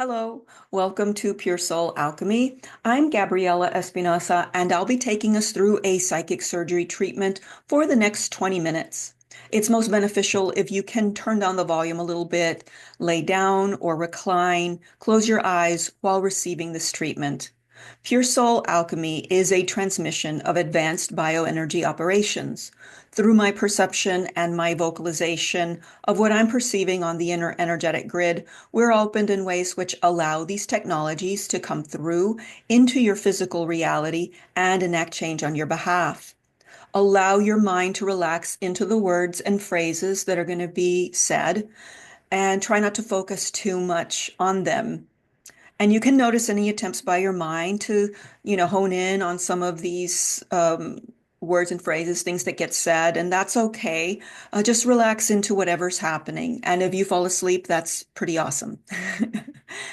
Hello, welcome to Pure Soul Alchemy. I'm Gabriela Espinosa, and I'll be taking us through a psychic surgery treatment for the next 20 minutes. It's most beneficial if you can turn down the volume a little bit, lay down or recline, close your eyes while receiving this treatment. Pure Soul Alchemy is a transmission of advanced bioenergy operations. Through my perception and my vocalization of what I'm perceiving on the inner energetic grid, we're opened in ways which allow these technologies to come through into your physical reality and enact change on your behalf. Allow your mind to relax into the words and phrases that are going to be said and try not to focus too much on them. And you can notice any attempts by your mind to, hone in on some of these words and phrases, things that get said, and that's okay. Just relax into whatever's happening. And if you fall asleep, that's pretty awesome.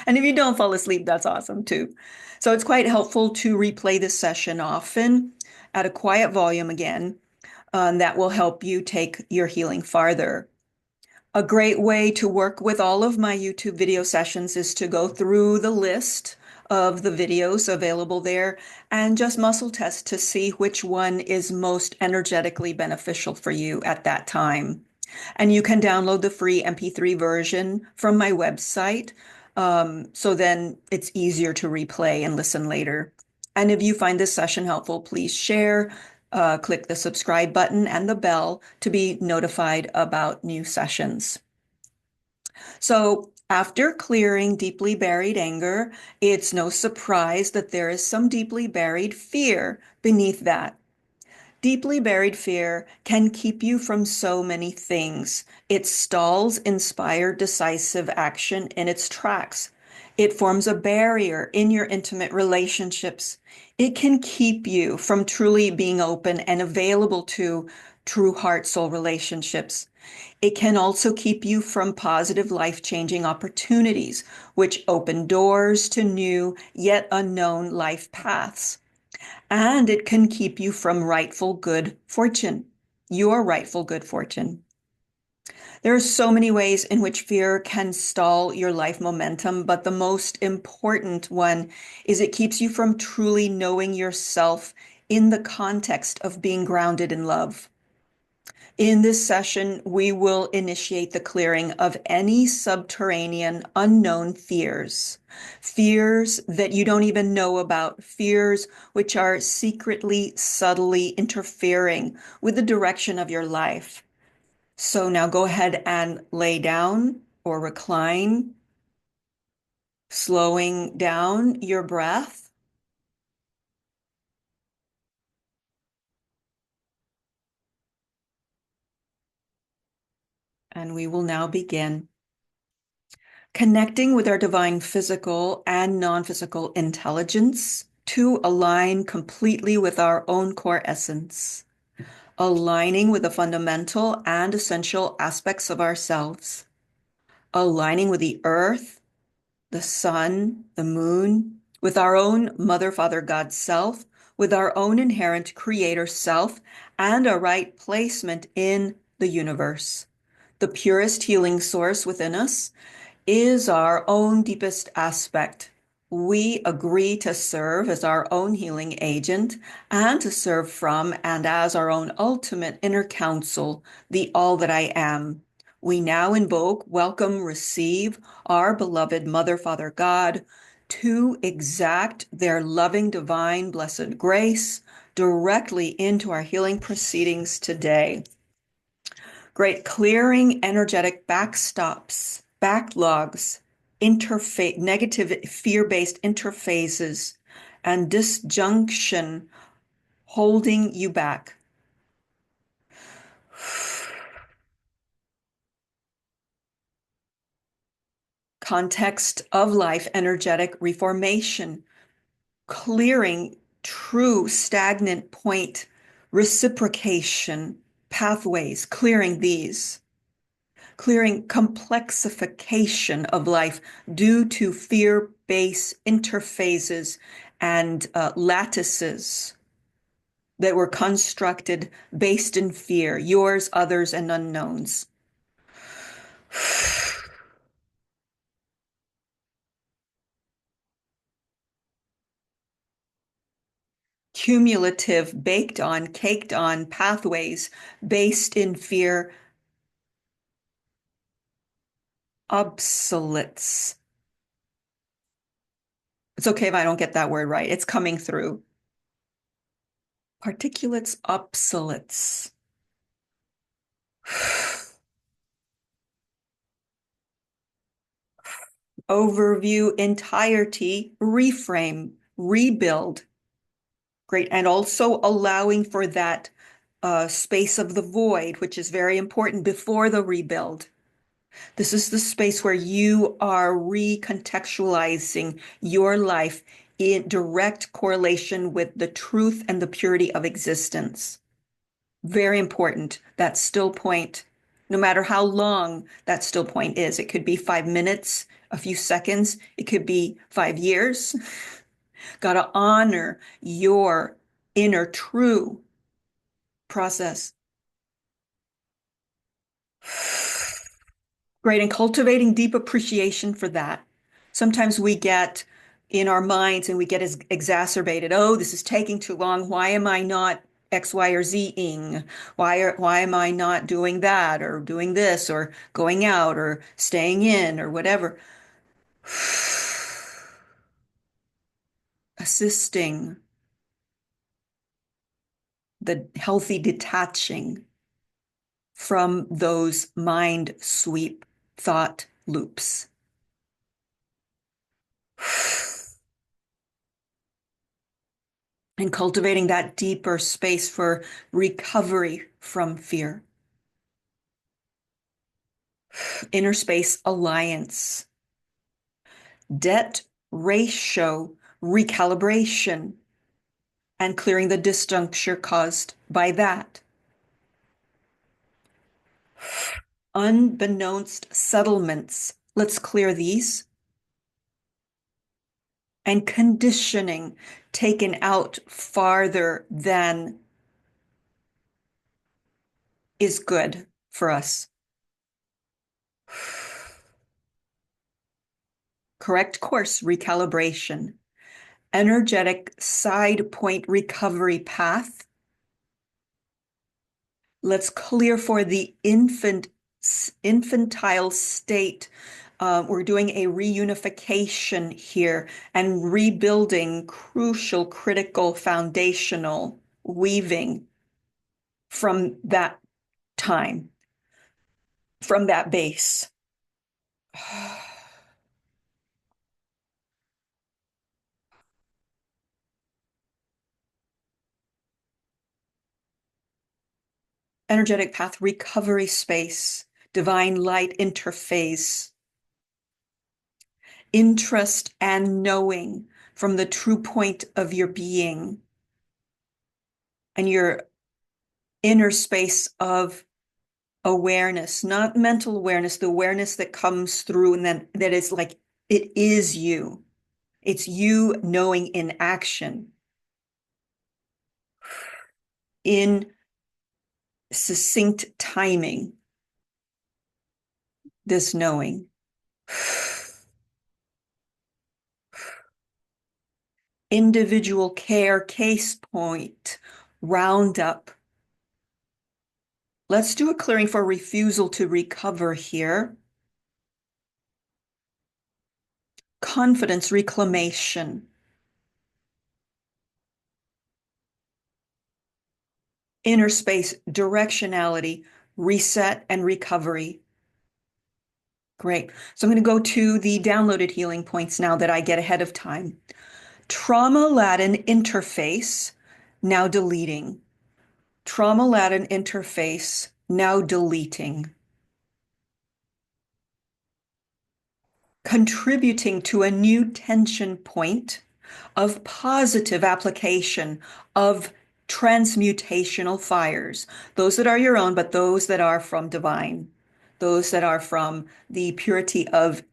And if you don't fall asleep, that's awesome too. So it's quite helpful to replay this session often at a quiet volume again. That will help you take your healing farther. A great way to work with all of my YouTube video sessions is to go through the list of the videos available there and just muscle test to see which one is most energetically beneficial for you at that time. And you can download the free MP3 version from my website, so then it's easier to replay and listen later. And if you find this session helpful, please share, click the subscribe button and the bell to be notified about new sessions. So after clearing deeply buried anger, it's no surprise that there is some deeply buried fear beneath that. Deeply buried fear can keep you from so many things. It stalls inspired, decisive action in its tracks. It forms a barrier in your intimate relationships. It can keep you from truly being open and available to true heart-soul relationships. It can also keep you from positive life-changing opportunities, which open doors to new yet unknown life paths. And it can keep you from rightful good fortune, your rightful good fortune. There are so many ways in which fear can stall your life momentum, but the most important one is it keeps you from truly knowing yourself in the context of being grounded in love. In this session, we will initiate the clearing of any subterranean unknown fears, fears that you don't even know about, fears which are secretly, subtly interfering with the direction of your life. So now go ahead and lay down or recline, slowing down your breath. And we will now begin. Connecting with our divine physical and non-physical intelligence to align completely with our own core essence, aligning with the fundamental and essential aspects of ourselves, aligning with the earth, the sun, the moon, with our own Mother, Father, God self, with our own inherent creator self, and a right placement in the universe. The purest healing source within us is our own deepest aspect. We agree to serve as our own healing agent and to serve from and as our own ultimate inner counsel, the all that I am. We now invoke, welcome, receive our beloved Mother, Father, God to exact their loving, divine, blessed grace directly into our healing proceedings today. Great, clearing energetic backstops, backlogs, interface, negative fear-based interfaces, and disjunction holding you back. Context of life, energetic reformation, clearing true stagnant point, reciprocation, pathways, clearing these. Clearing complexification of life due to fear-based interfaces and lattices that were constructed based in fear, yours, others, and unknowns. cumulative, baked on, caked on pathways based in fear obsoletes. It's okay if I don't get that word right. It's coming through. Particulates obsoletes. Overview, entirety, reframe, rebuild. Great. And also allowing for that space of the void, which is very important before the rebuild. This is the space where you are recontextualizing your life in direct correlation with the truth and the purity of existence. Very important, that still point, no matter how long that still point is. It could be 5 minutes, a few seconds, it could be 5 years. Got to honor your inner true process. Great. And cultivating deep appreciation for that. Sometimes we get in our minds and we get as exacerbated. Oh, this is taking too long. Why am I not X, Y, or Z-ing? Why am I not doing that or doing this or going out or staying in or whatever? Assisting the healthy detaching from those mind sweep thought loops. And cultivating that deeper space for recovery from fear. Inner space alliance. Debt ratio recalibration and clearing the disjuncture caused by that. Unbeknownst settlements. Let's clear these. And conditioning taken out farther than is good for us. Correct course recalibration. Energetic side point recovery path. Let's clear for the infantile state. We're doing a reunification here and rebuilding crucial, critical, foundational weaving from that time, from that base. Energetic path recovery space, divine light interface, interest and knowing from the true point of your being and your inner space of awareness, not mental awareness, the awareness that comes through and then that is like, it is you. It's you knowing in action, in succinct timing, this knowing. Individual care case point, roundup. Let's do a clearing for refusal to recover here. Confidence reclamation. Inner space directionality, reset and recovery. Great. So I'm going to go to the downloaded healing points now that I get ahead of time. Trauma Latin interface, now deleting. Trauma Latin interface, now deleting. Contributing to a new tension point of positive application of transmutational fires, those that are your own, but those that are from divine, those that are from the purity of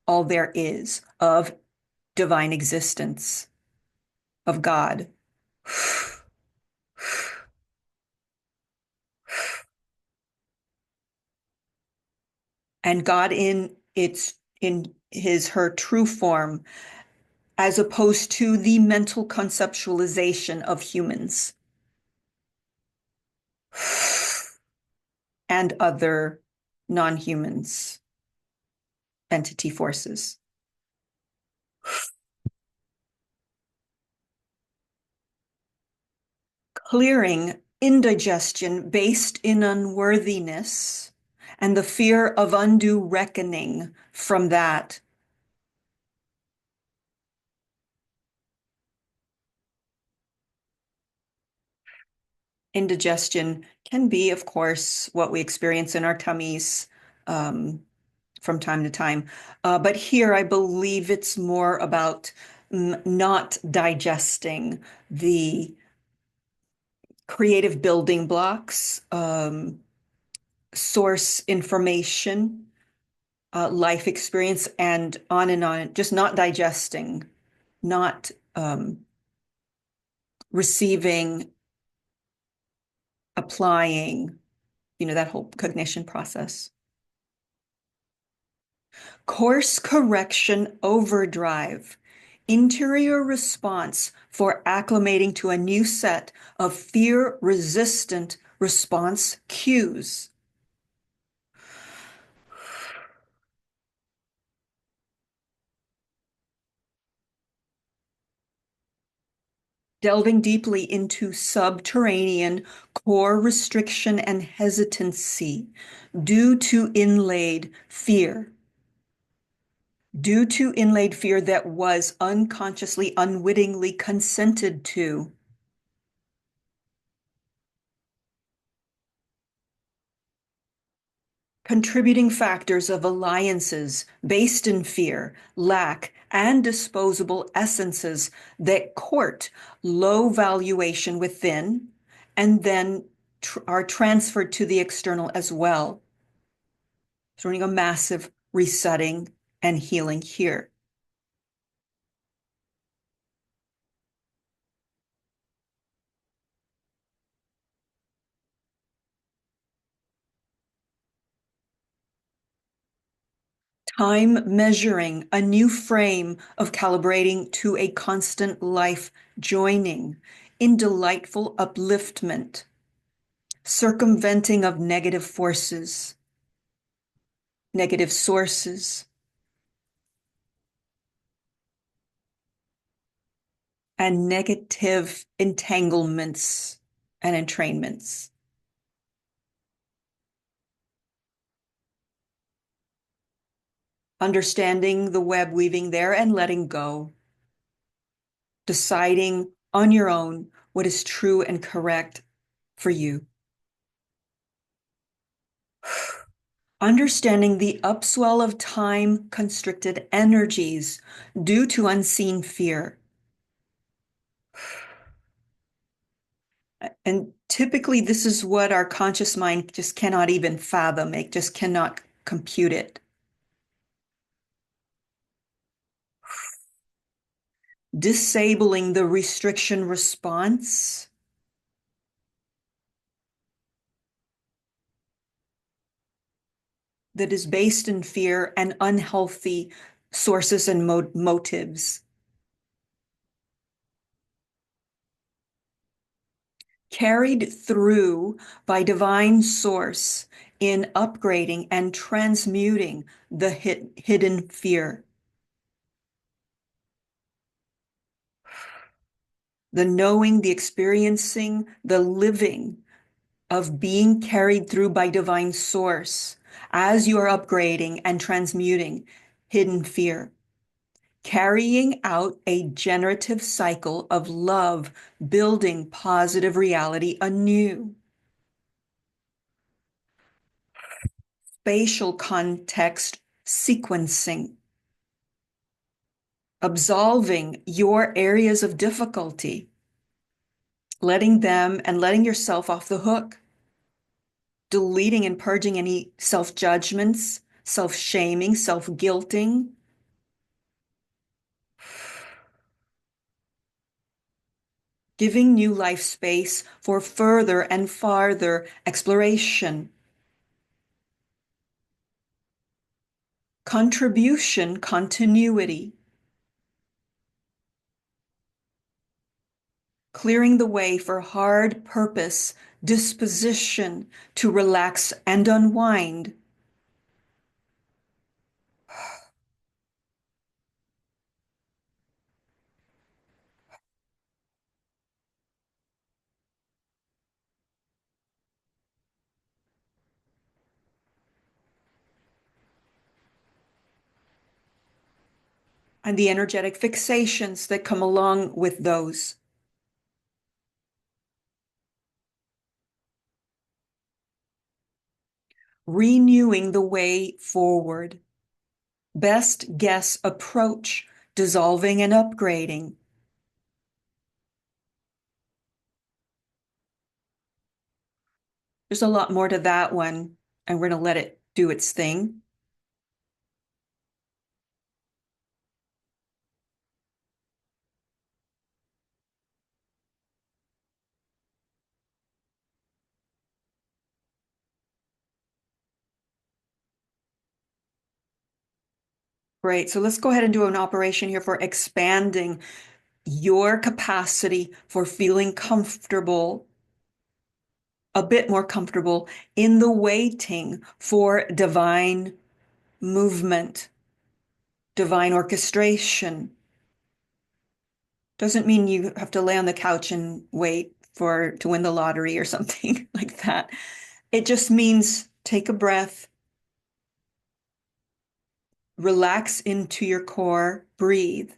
all there is, of divine existence, of God. And God in its in his her true form as opposed to the mental conceptualization of humans and other non-humans, entity forces. Clearing indigestion based in unworthiness and the fear of undue reckoning from that. Indigestion can be, of course, what we experience in our tummies from time to time. But here, I believe it's more about not digesting the creative building blocks, source information, life experience, and on, just not digesting, not receiving, applying, that whole cognition process. Course correction overdrive. Interior response for acclimating to a new set of fear-resistant response cues. Delving deeply into subterranean core restriction and hesitancy due to inlaid fear. Due to inlaid fear that was unconsciously, unwittingly consented to. Contributing factors of alliances based in fear, lack, and disposable essences that court low valuation within and then are transferred to the external as well. Throwing a massive resetting and healing here. Time measuring, a new frame of calibrating to a constant life joining in delightful upliftment, circumventing of negative forces, negative sources, and negative entanglements and entrainments. Understanding the web weaving there and letting go. Deciding on your own what is true and correct for you. Understanding the upswell of time-constricted energies due to unseen fear. And typically, this is what our conscious mind just cannot even fathom. It just cannot compute it. Disabling the restriction response. That is based in fear and unhealthy sources and motives. Carried through by divine source in upgrading and transmuting the hidden fear. The knowing, the experiencing, the living of being carried through by divine source as you are upgrading and transmuting hidden fear. Carrying out a generative cycle of love, building positive reality anew. Spatial context sequencing. Absolving your areas of difficulty. Letting them and letting yourself off the hook. Deleting and purging any self-judgments, self-shaming, self-guilting. Giving new life space for further and farther exploration. Contribution continuity. clearing the way for hard purpose, disposition to relax and unwind. And the energetic fixations that come along with those. Renewing the way forward. Best guess approach, dissolving and upgrading. There's a lot more to that one, and we're going to let it do its thing. Great. So let's go ahead and do an operation here for expanding your capacity for feeling comfortable, a bit more comfortable in the waiting for divine movement, divine orchestration. Doesn't mean you have to lay on the couch and wait for to win the lottery or something like that. It just means take a breath, relax into your core, breathe,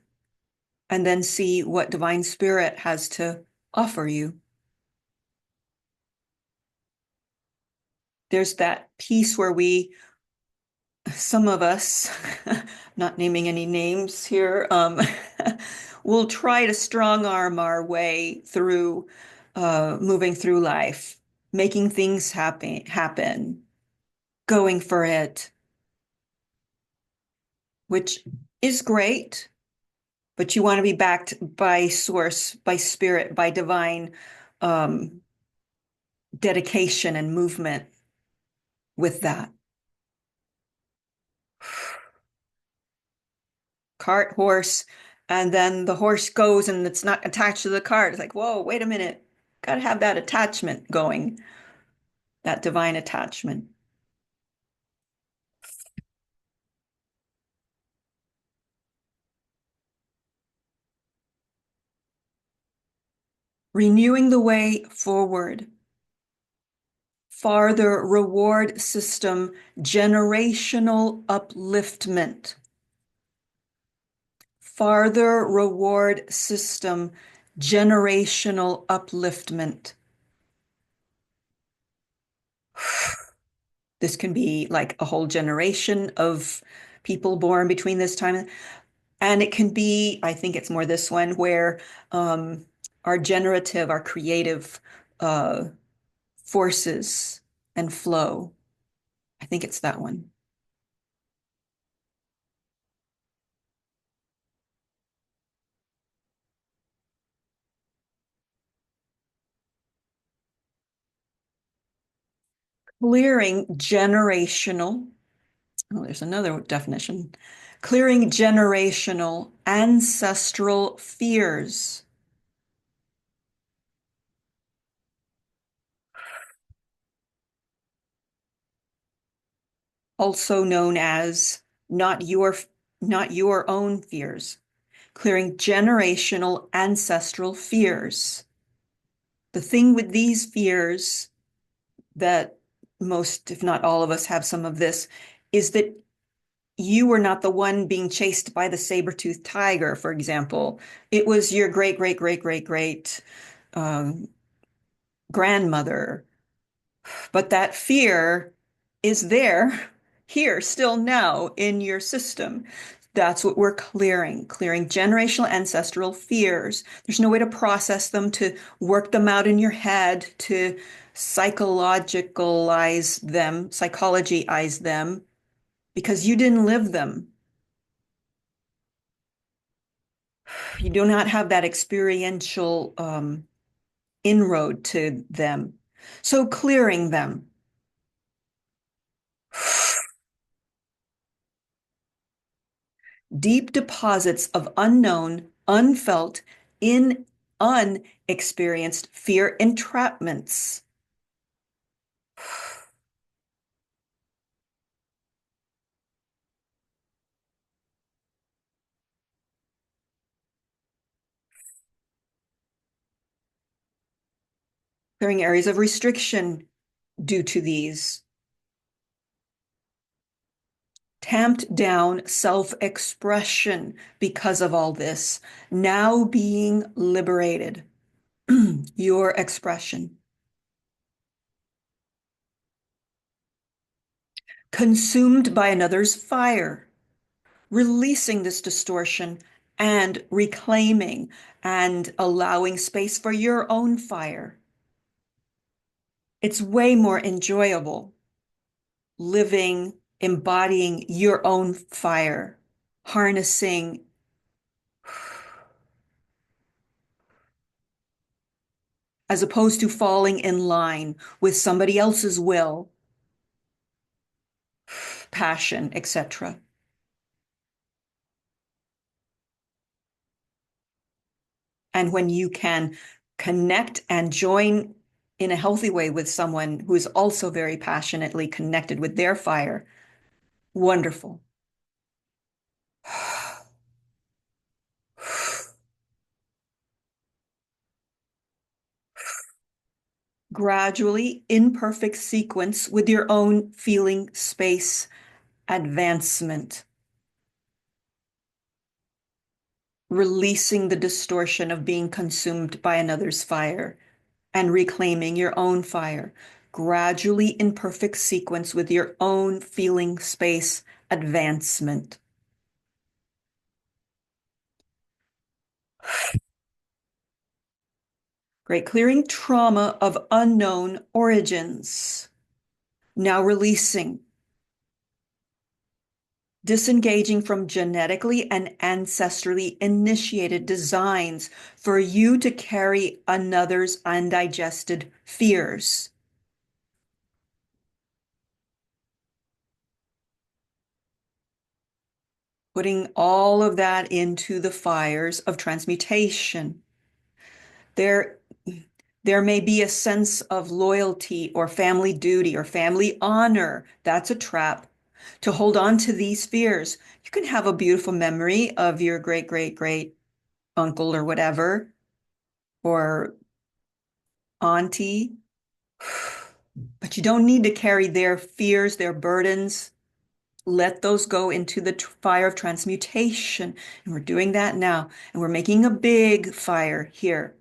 and then see what divine spirit has to offer you. There's that piece where some of us, not naming any names here, will try to strong arm our way through moving through life, making things happen, going for it, which is great, but you want to be backed by source, by spirit, by divine um, dedication and movement with that. Cart, horse, and then the horse goes and it's not attached to the cart. It's like, whoa, wait a minute. Got to have that attachment going, that divine attachment. Renewing the way forward. Farther reward system, generational upliftment. Farther reward system, generational upliftment. This can be like a whole generation of people born between this time. And it can be, I think it's more this one, where our generative, our creative forces and flow. I think it's that one. Clearing generational, oh, there's another definition. Clearing generational ancestral fears, also known as not your not your own fears. Clearing generational ancestral fears. The thing with these fears that most, if not all of us, have some of this is that you were not the one being chased by the saber-toothed tiger, for example. It was your great, great, great, great, great um, grandmother. But that fear is there, here, still now in your system. That's what we're clearing generational ancestral fears. There's no way to process them, to work them out in your head, to psychologize them, because you didn't live them. You do not have that experiential inroad to them. So clearing them. Deep deposits of unknown, unfelt, unexperienced fear entrapments. Clearing areas of restriction due to these. Tamped down self-expression because of all this, now being liberated. Your expression. Consumed by another's fire, releasing this distortion and reclaiming and allowing space for your own fire. It's way more enjoyable living, embodying your own fire, harnessing as opposed to falling in line with somebody else's will, passion, etc. And when you can connect and join in a healthy way with someone who is also very passionately connected with their fire, wonderful. Gradually, in perfect sequence with your own feeling space advancement, releasing the distortion of being consumed by another's fire and reclaiming your own fire, gradually in perfect sequence with your own feeling space advancement. Great. Clearing trauma of unknown origins. Now releasing. Disengaging from genetically and ancestrally initiated designs for you to carry another's undigested fears. Putting all of that into the fires of transmutation. There, there may be a sense of loyalty or family duty or family honor. That's a trap. To hold on to these fears. You can have a beautiful memory of your great, great, great uncle or whatever, or auntie, but you don't need to carry their fears, their burdens. Let those go into the fire of transmutation. And we're doing that now. And we're making a big fire here.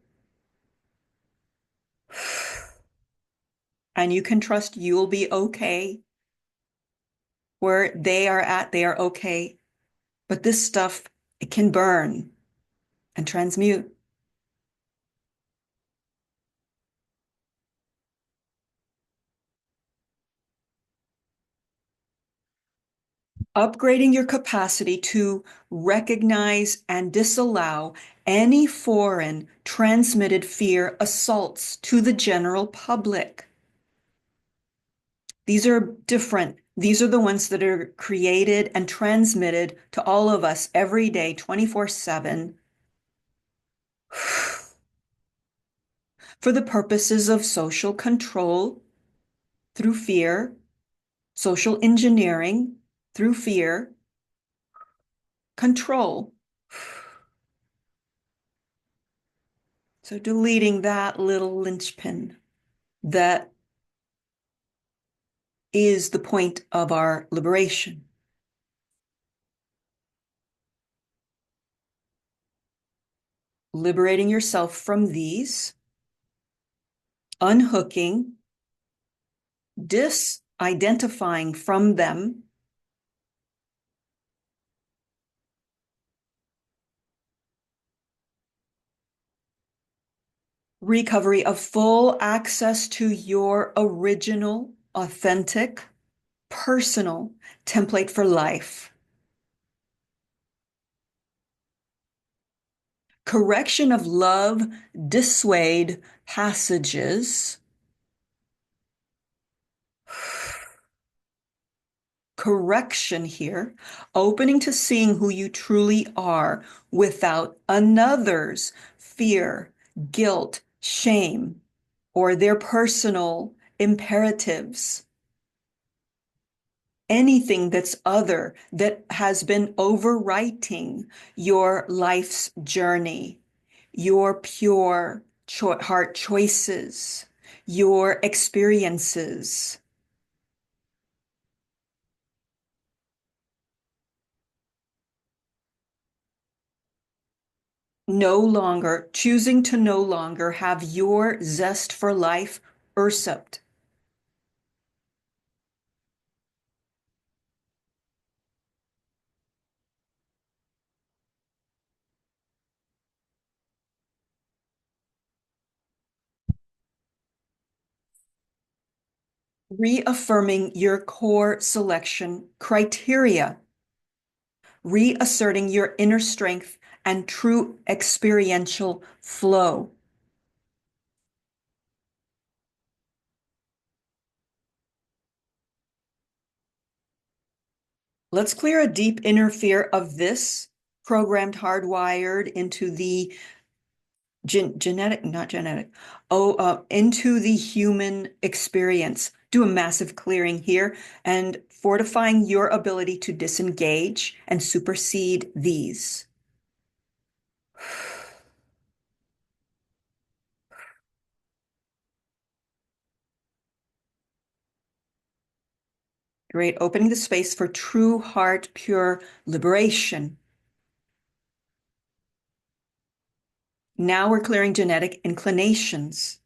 And you can trust you'll be okay. Where they are at, they are okay. But this stuff, it can burn and transmute. Upgrading your capacity to recognize and disallow any foreign transmitted fear assaults to the general public. These are different. These are the ones that are created and transmitted to all of us every day, 24/7, for the purposes of social control through fear, social engineering through fear, control. So deleting that little linchpin that is the point of our liberation. Liberating yourself from these, unhooking, disidentifying from them, recovery of full access to your original, authentic, personal template for life. Correction of love, dissuade passages. Correction here, opening to seeing who you truly are without another's fear, guilt, shame, or their personal imperatives. Anything that's other that has been overwriting your life's journey, your pure heart choices, your experiences. No longer, choosing to no longer have your zest for life usurped. Reaffirming your core selection criteria, reasserting your inner strength and true experiential flow. Let's clear a deep inner fear of this, programmed, hardwired into the genetic, not genetic, into the human experience. Do a massive clearing here and fortifying your ability to disengage and supersede these. Great. Opening the space for true heart, pure liberation. Now we're clearing genetic inclinations.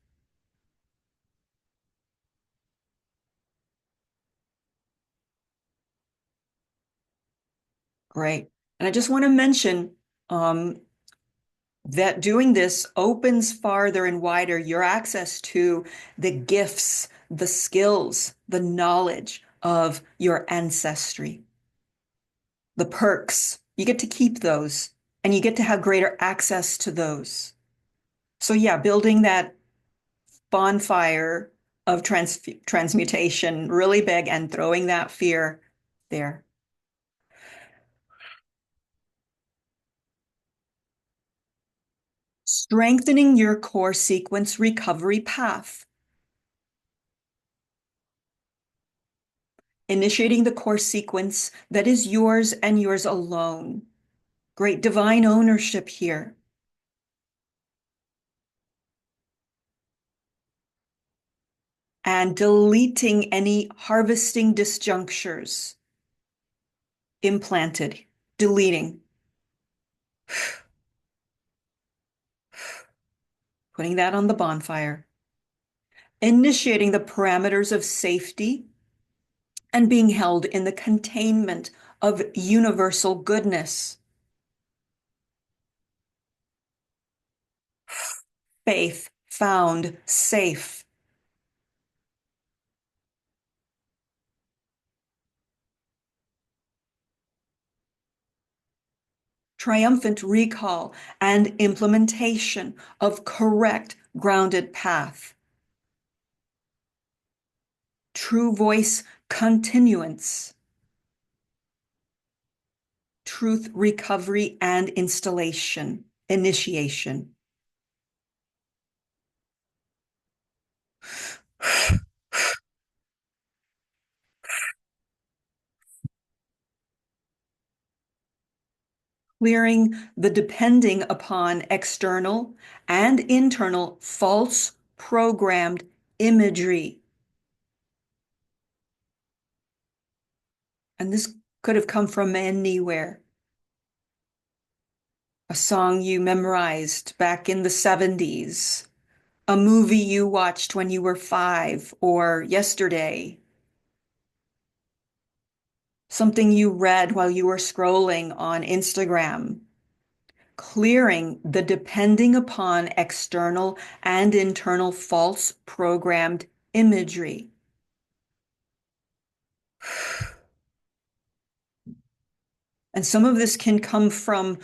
Great. And I just want to mention that doing this opens farther and wider your access to the gifts, the skills, the knowledge of your ancestry, the perks. You get to keep those and you get to have greater access to those. So, yeah, building that bonfire of transmutation really big and throwing that fear there. Strengthening your core sequence recovery path. Initiating the core sequence that is yours and yours alone. Great divine ownership here. And deleting any harvesting disjunctures implanted. Deleting. Putting that on the bonfire. Initiating the parameters of safety and being held in the containment of universal goodness. Faith found safe. Triumphant recall and implementation of correct grounded path. True voice continuance. Truth recovery and installation, initiation. Clearing the depending upon external and internal false programmed imagery. And this could have come from anywhere. A song you memorized back in the 70s, a movie you watched when you were 5 or yesterday, something you read while you were scrolling on Instagram. Clearing the depending upon external and internal false programmed imagery. And some of this can come from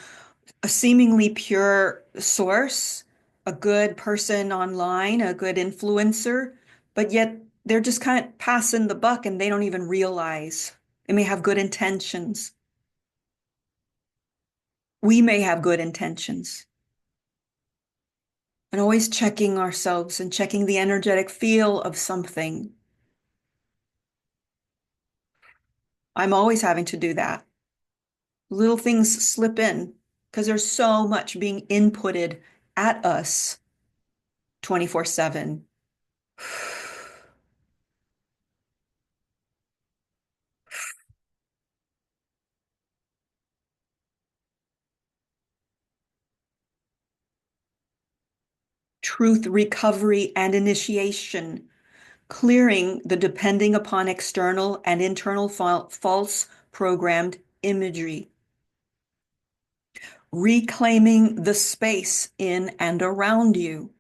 a seemingly pure source, a good person online, a good influencer, but yet they're just kind of passing the buck and they don't even realize. They may have good intentions. We may have good intentions. and always checking ourselves and checking the energetic feel of something. I'm always having to do that. Little things slip in because there's so much being inputted at us 24/7. Truth recovery and initiation, clearing the depending upon external and internal false programmed imagery, reclaiming the space in and around you.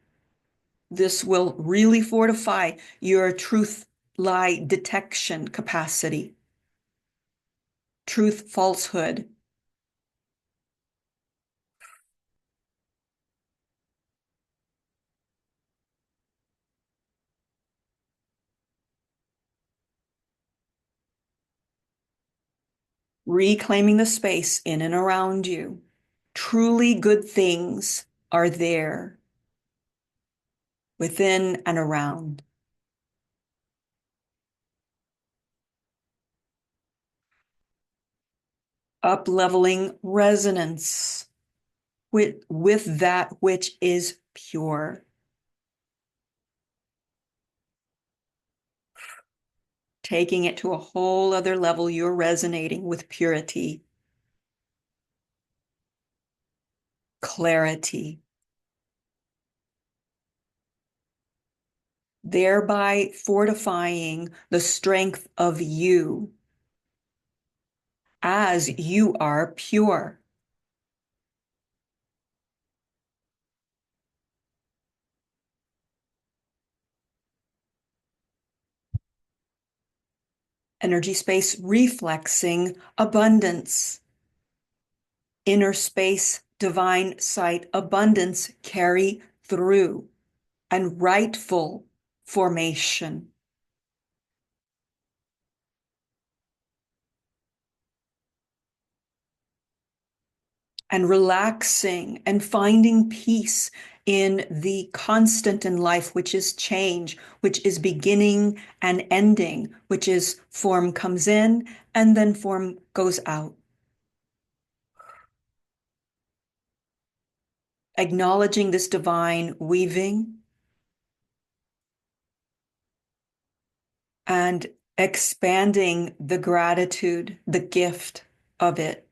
This will really fortify your truth lie detection capacity, truth falsehood. Reclaiming the space in and around you. Truly good things are there within and around. Up-leveling resonance with that which is pure. Taking it to a whole other level, you're resonating with purity, clarity, thereby fortifying the strength of you as you are pure. Energy space reflexing abundance. Inner space, divine sight, abundance carry through, and rightful formation. And relaxing and finding peace in the constant in life, which is change, which is beginning and ending, which is form comes in and then form goes out. Acknowledging this divine weaving and expanding the gratitude, the gift of it.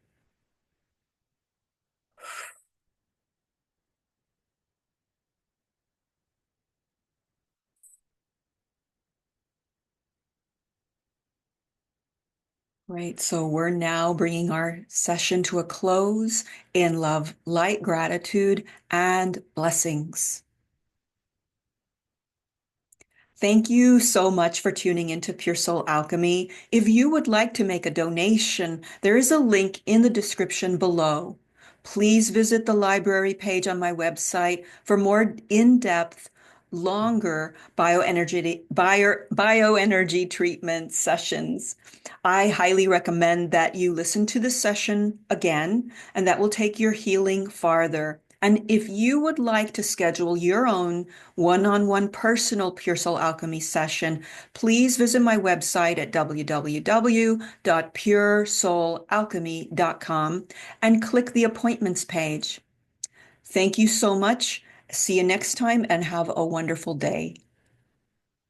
Right. So we're now bringing our session to a close in love, light, gratitude, and blessings. Thank you so much for tuning into Pure Soul Alchemy. If you would like to make a donation, there is a link in the description below. Please visit the library page on my website for more in-depth, longer bioenergy treatment sessions. I highly recommend that you listen to this session again, and that will take your healing farther. And if you would like to schedule your own one-on-one personal Pure Soul Alchemy session, please visit my website at www.puresoulalchemy.com and click the appointments page. Thank you so much. See you next time and have a wonderful day.